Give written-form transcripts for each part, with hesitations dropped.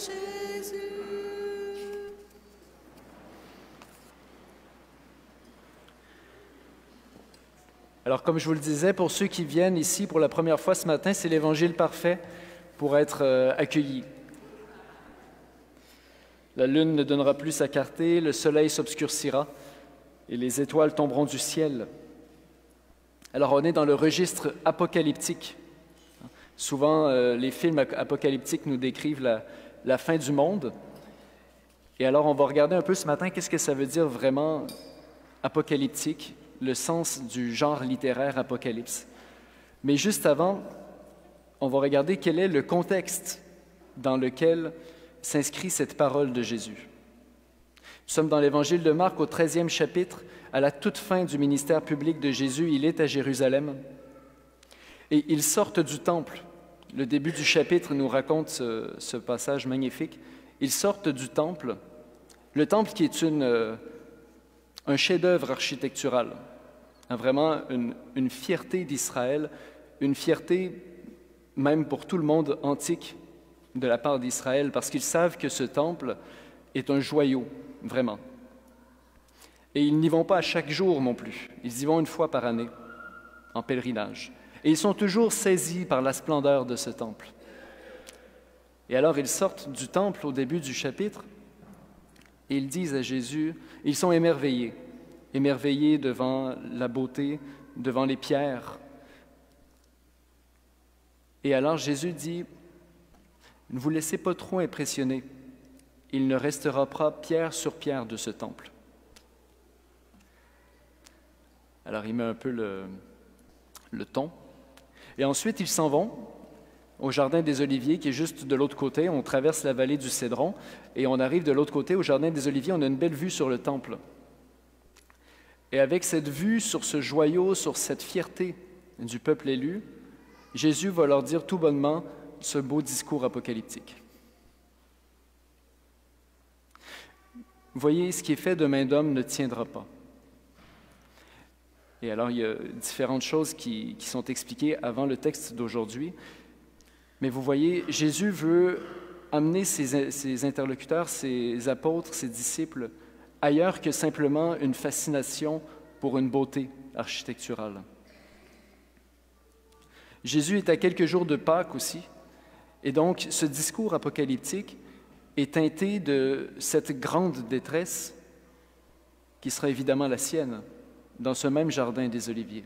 Jésus. Alors, comme je vous le disais, pour ceux qui viennent ici pour la première fois ce matin, c'est l'Évangile parfait pour être accueillis. La lune ne donnera plus sa clarté, le soleil s'obscurcira et les étoiles tomberont du ciel. Alors, on est dans le registre apocalyptique. Souvent, les films apocalyptiques nous décrivent la fin du monde. Et alors, on va regarder un peu ce matin qu'est-ce que ça veut dire vraiment apocalyptique, le sens du genre littéraire apocalypse. Mais juste avant, on va regarder quel est le contexte dans lequel s'inscrit cette parole de Jésus. Nous sommes dans l'Évangile de Marc au 13e chapitre, à la toute fin du ministère public de Jésus. Il est à Jérusalem et ils sortent du temple. Le début du chapitre nous raconte ce passage magnifique. Ils sortent du temple, le temple qui est un chef-d'œuvre architectural, vraiment une fierté d'Israël, une fierté même pour tout le monde antique de la part d'Israël, parce qu'ils savent que ce temple est un joyau, vraiment. Et ils n'y vont pas à chaque jour non plus, ils y vont une fois par année, en pèlerinage. Et ils sont toujours saisis par la splendeur de ce temple. Et alors ils sortent du temple au début du chapitre, et ils disent à Jésus, ils sont émerveillés devant la beauté, devant les pierres. Et alors Jésus dit, ne vous laissez pas trop impressionner, il ne restera pas pierre sur pierre de ce temple. Alors il met un peu le ton. Et ensuite ils s'en vont au jardin des Oliviers, qui est juste de l'autre côté. On traverse la vallée du Cédron et on arrive de l'autre côté, au jardin des Oliviers. On a une belle vue sur le temple. Et avec cette vue sur ce joyau, sur cette fierté du peuple élu, Jésus va leur dire tout bonnement ce beau discours apocalyptique. Voyez, ce qui est fait de main d'homme ne tiendra pas. Et alors, il y a différentes choses qui sont expliquées avant le texte d'aujourd'hui. Mais vous voyez, Jésus veut amener ses interlocuteurs, ses apôtres, ses disciples, ailleurs que simplement une fascination pour une beauté architecturale. Jésus est à quelques jours de Pâques aussi, et donc ce discours apocalyptique est teinté de cette grande détresse qui sera évidemment la sienne dans ce même jardin des Oliviers.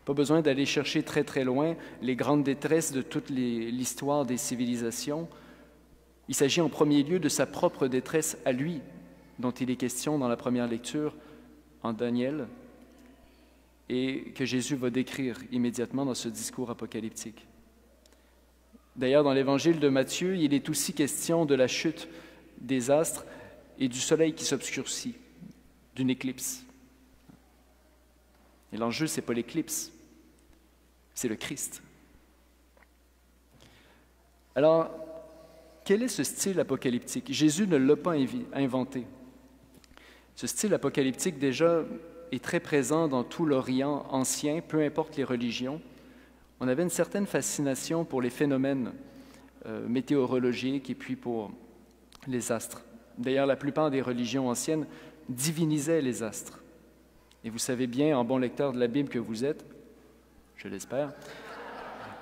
Pas besoin d'aller chercher très très loin les grandes détresses de toute l'histoire des civilisations. Il s'agit en premier lieu de sa propre détresse à lui, dont il est question dans la première lecture en Daniel, et que Jésus va décrire immédiatement dans ce discours apocalyptique. D'ailleurs, dans l'Évangile de Matthieu, il est aussi question de la chute des astres et du soleil qui s'obscurcit, d'une éclipse. Et l'enjeu, ce n'est pas l'éclipse, c'est le Christ. Alors, quel est ce style apocalyptique? Jésus ne l'a pas inventé. Ce style apocalyptique, déjà, est très présent dans tout l'Orient ancien, peu importe les religions. On avait une certaine fascination pour les phénomènes météorologiques et puis pour les astres. D'ailleurs, la plupart des religions anciennes divinisaient les astres. Et vous savez bien, en bon lecteur de la Bible que vous êtes, je l'espère,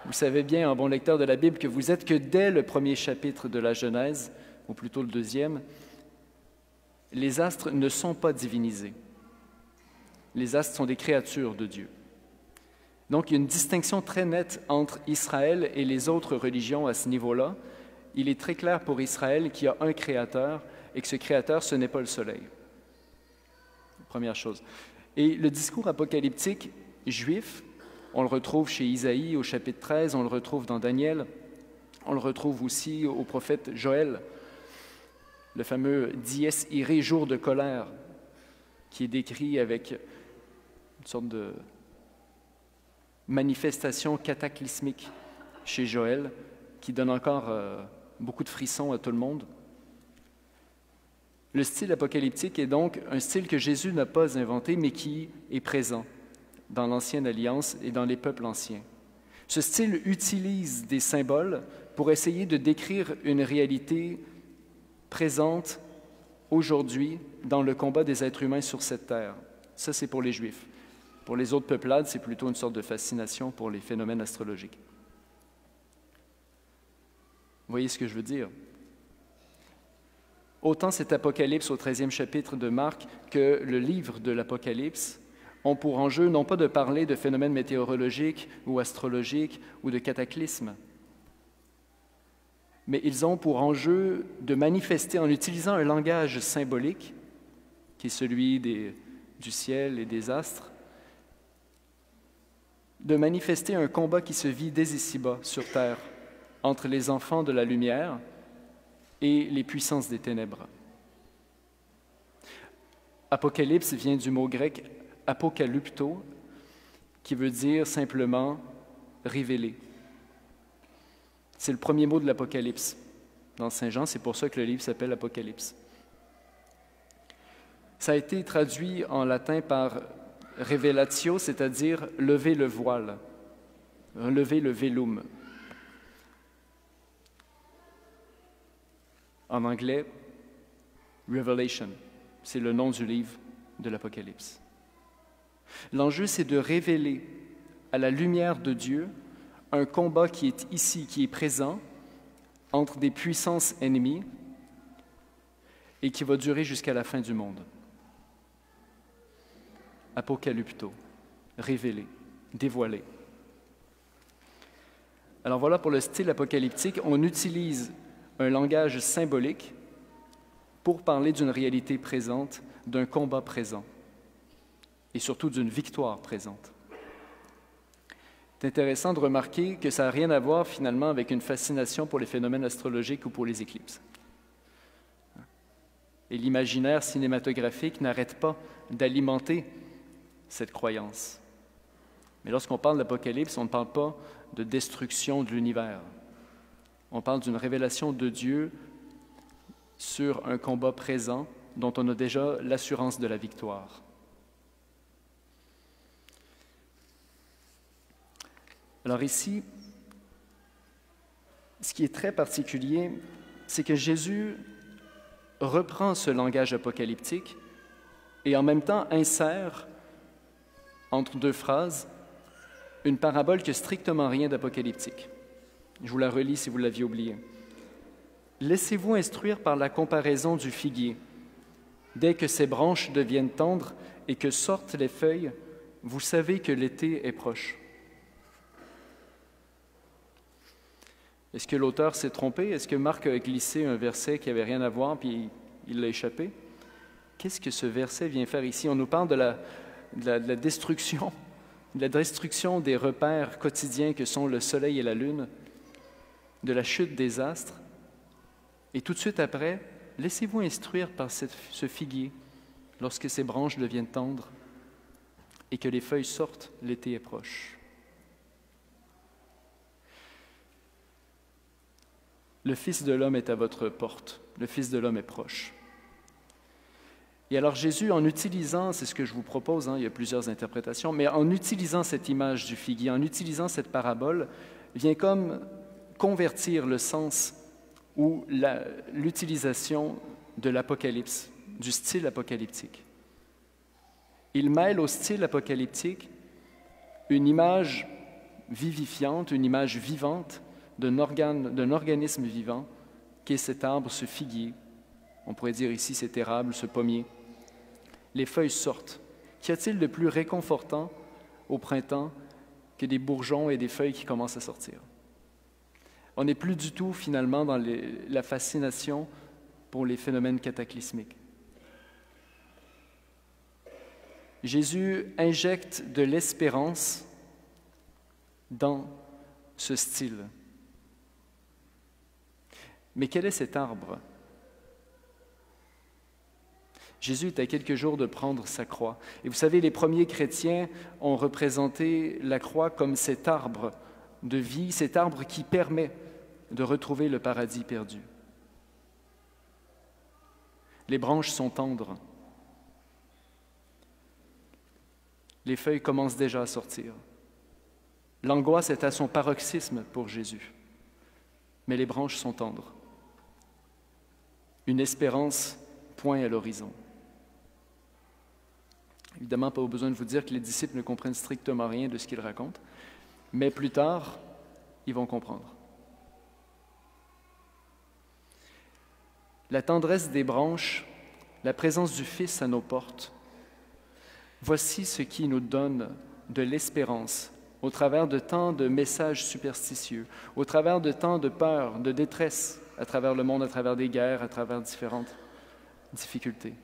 vous savez bien, en bon lecteur de la Bible que vous êtes, que dès le premier chapitre de la Genèse, ou plutôt le deuxième, les astres ne sont pas divinisés. Les astres sont des créatures de Dieu. Donc, il y a une distinction très nette entre Israël et les autres religions à ce niveau-là. Il est très clair pour Israël qu'il y a un créateur et que ce créateur, ce n'est pas le soleil. Première chose. Et le discours apocalyptique juif, on le retrouve chez Isaïe au chapitre 13, on le retrouve dans Daniel, on le retrouve aussi au prophète Joël, le fameux « dies irae », jour de colère, qui est décrit avec une sorte de manifestation cataclysmique chez Joël, qui donne encore beaucoup de frissons à tout le monde. Le style apocalyptique est donc un style que Jésus n'a pas inventé, mais qui est présent dans l'Ancienne Alliance et dans les peuples anciens. Ce style utilise des symboles pour essayer de décrire une réalité présente aujourd'hui dans le combat des êtres humains sur cette terre. Ça, c'est pour les Juifs. Pour les autres peuplades, c'est plutôt une sorte de fascination pour les phénomènes astrologiques. Vous voyez ce que je veux dire? Autant cet Apocalypse au 13e chapitre de Marc que le livre de l'Apocalypse ont pour enjeu non pas de parler de phénomènes météorologiques ou astrologiques ou de cataclysmes, mais ils ont pour enjeu de manifester en utilisant un langage symbolique, qui est celui du ciel et des astres, de manifester un combat qui se vit dès ici-bas, sur terre, entre les enfants de la lumière et les puissances des ténèbres. Apocalypse vient du mot grec apokalypto, qui veut dire simplement révéler. C'est le premier mot de l'Apocalypse. Dans Saint Jean, c'est pour ça que le livre s'appelle Apocalypse. Ça a été traduit en latin par révélatio, c'est-à-dire lever le voile, lever le velum. En anglais, Revelation, c'est le nom du livre de l'Apocalypse. L'enjeu, c'est de révéler à la lumière de Dieu un combat qui est ici, qui est présent, entre des puissances ennemies et qui va durer jusqu'à la fin du monde. Apocalypto, révéler, dévoiler. Alors voilà pour le style apocalyptique, on utilise un langage symbolique pour parler d'une réalité présente, d'un combat présent et surtout d'une victoire présente. C'est intéressant de remarquer que ça n'a rien à voir finalement avec une fascination pour les phénomènes astrologiques ou pour les éclipses. Et l'imaginaire cinématographique n'arrête pas d'alimenter cette croyance. Mais lorsqu'on parle d'Apocalypse, on ne parle pas de destruction de l'univers. On parle d'une révélation de Dieu sur un combat présent dont on a déjà l'assurance de la victoire. Alors ici, ce qui est très particulier, c'est que Jésus reprend ce langage apocalyptique et en même temps insère entre deux phrases une parabole qui n'a strictement rien d'apocalyptique. Je vous la relis si vous l'aviez oubliée. « Laissez-vous instruire par la comparaison du figuier. Dès que ses branches deviennent tendres et que sortent les feuilles, vous savez que l'été est proche. » Est-ce que l'auteur s'est trompé? Est-ce que Marc a glissé un verset qui n'avait rien à voir puis il l'a échappé? Qu'est-ce que ce verset vient faire ici? On nous parle de la destruction, de la destruction des repères quotidiens que sont le soleil et la lune, de la chute des astres. Et tout de suite après, laissez-vous instruire par ce figuier lorsque ses branches deviennent tendres et que les feuilles sortent, l'été est proche. Le Fils de l'homme est à votre porte, le Fils de l'homme est proche. Et alors Jésus, en utilisant, c'est ce que je vous propose, il y a plusieurs interprétations, mais en utilisant cette image du figuier, en utilisant cette parabole, vient comme convertir le sens ou l'utilisation de l'Apocalypse, du style apocalyptique. Il mêle au style apocalyptique une image vivifiante, une image vivante d'un organisme vivant qui est cet arbre, ce figuier. On pourrait dire ici cet érable, ce pommier. Les feuilles sortent. Qu'y a-t-il de plus réconfortant au printemps que des bourgeons et des feuilles qui commencent à sortir? On n'est plus du tout finalement dans la fascination pour les phénomènes cataclysmiques. Jésus injecte de l'espérance dans ce style. Mais quel est cet arbre? Jésus est à quelques jours de prendre sa croix. Et vous savez, les premiers chrétiens ont représenté la croix comme cet arbre de vie, cet arbre qui permet de retrouver le paradis perdu. Les branches sont tendres. Les feuilles commencent déjà à sortir. L'angoisse est à son paroxysme pour Jésus. mais les branches sont tendres. Une espérance pointe à l'horizon. Évidemment, pas besoin de vous dire que les disciples ne comprennent strictement rien de ce qu'ils racontent, mais plus tard, ils vont comprendre. La tendresse des branches, la présence du Fils à nos portes, voici ce qui nous donne de l'espérance au travers de tant de messages superstitieux, au travers de tant de peur, de détresse à travers le monde, à travers des guerres, à travers différentes difficultés.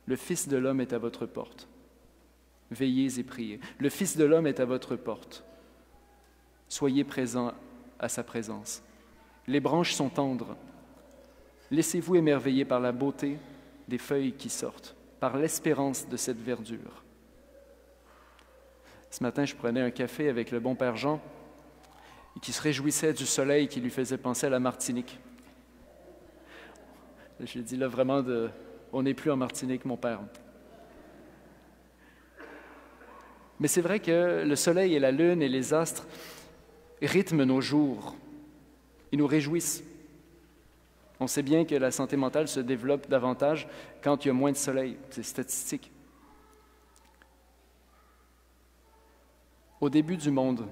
Le Fils de l'homme est à votre porte. Veillez et priez. Le Fils de l'homme est à votre porte. Soyez présents à sa présence. Les branches sont tendres. Laissez-vous émerveiller par la beauté des feuilles qui sortent, par l'espérance de cette verdure. Ce matin, je prenais un café avec le bon Père Jean, qui se réjouissait du soleil qui lui faisait penser à la Martinique. J'ai dit là vraiment, on n'est plus en Martinique, mon Père. Mais c'est vrai que le soleil et la lune et les astres rythment nos jours. Ils nous réjouissent. On sait bien que la santé mentale se développe davantage quand il y a moins de soleil. C'est statistique. Au début du monde,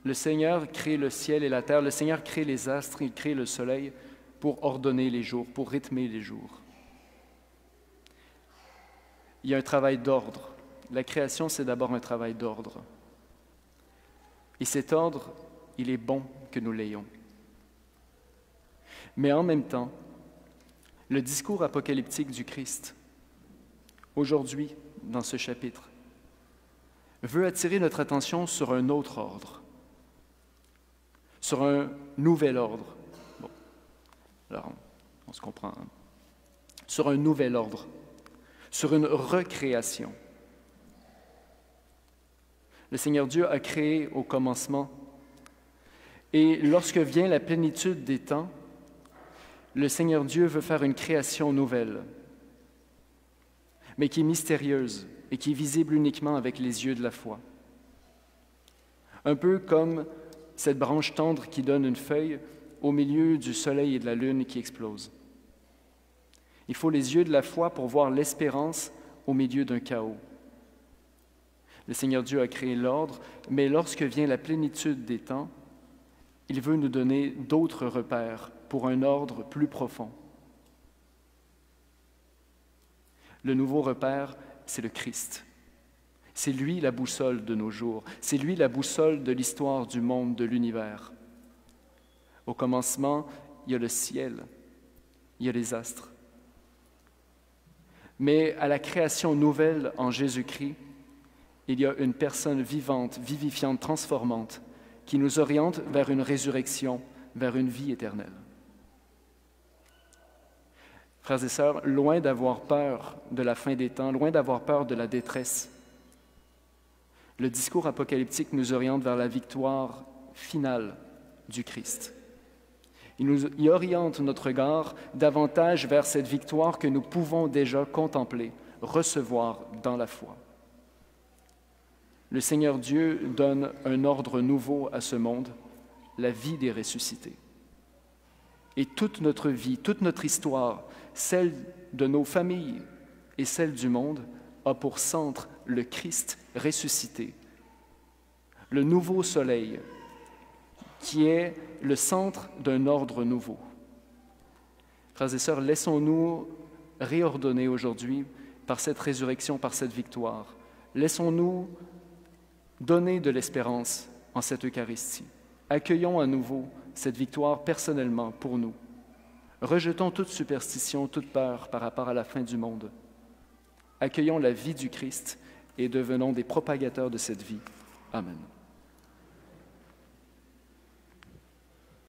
le Seigneur crée le ciel et la terre. Le Seigneur crée les astres, il crée le soleil pour ordonner les jours, pour rythmer les jours. Il y a un travail d'ordre. La création, c'est d'abord un travail d'ordre. Et cet ordre, il est bon que nous l'ayons. Mais en même temps, le discours apocalyptique du Christ, aujourd'hui, dans ce chapitre, veut attirer notre attention sur un autre ordre, sur un nouvel ordre. Bon, alors, on se comprend. Hein? Sur un nouvel ordre, sur une recréation. Le Seigneur Dieu a créé au commencement, et lorsque vient la plénitude des temps, le Seigneur Dieu veut faire une création nouvelle, mais qui est mystérieuse et qui est visible uniquement avec les yeux de la foi. Un peu comme cette branche tendre qui donne une feuille au milieu du soleil et de la lune qui explosent. Il faut les yeux de la foi pour voir l'espérance au milieu d'un chaos. Le Seigneur Dieu a créé l'ordre, mais lorsque vient la plénitude des temps, il veut nous donner d'autres repères pour un ordre plus profond. Le nouveau repère, c'est le Christ. C'est lui la boussole de nos jours. C'est lui la boussole de l'histoire du monde, de l'univers. Au commencement, il y a le ciel, il y a les astres. Mais à la création nouvelle en Jésus-Christ, il y a une personne vivante, vivifiante, transformante, qui nous oriente vers une résurrection, vers une vie éternelle. Frères et sœurs, loin d'avoir peur de la fin des temps, loin d'avoir peur de la détresse, le discours apocalyptique nous oriente vers la victoire finale du Christ. Il oriente notre regard davantage vers cette victoire que nous pouvons déjà contempler, recevoir dans la foi. Le Seigneur Dieu donne un ordre nouveau à ce monde, la vie des ressuscités. Et toute notre vie, toute notre histoire, celle de nos familles et celle du monde, a pour centre le Christ ressuscité, le nouveau soleil, qui est le centre d'un ordre nouveau. Frères et sœurs, laissons-nous réordonner aujourd'hui par cette résurrection, par cette victoire. Laissons-nous donner de l'espérance en cette Eucharistie. Accueillons à nouveau cette victoire personnellement pour nous. Rejetons toute superstition, toute peur par rapport à la fin du monde. Accueillons la vie du Christ et devenons des propagateurs de cette vie. Amen.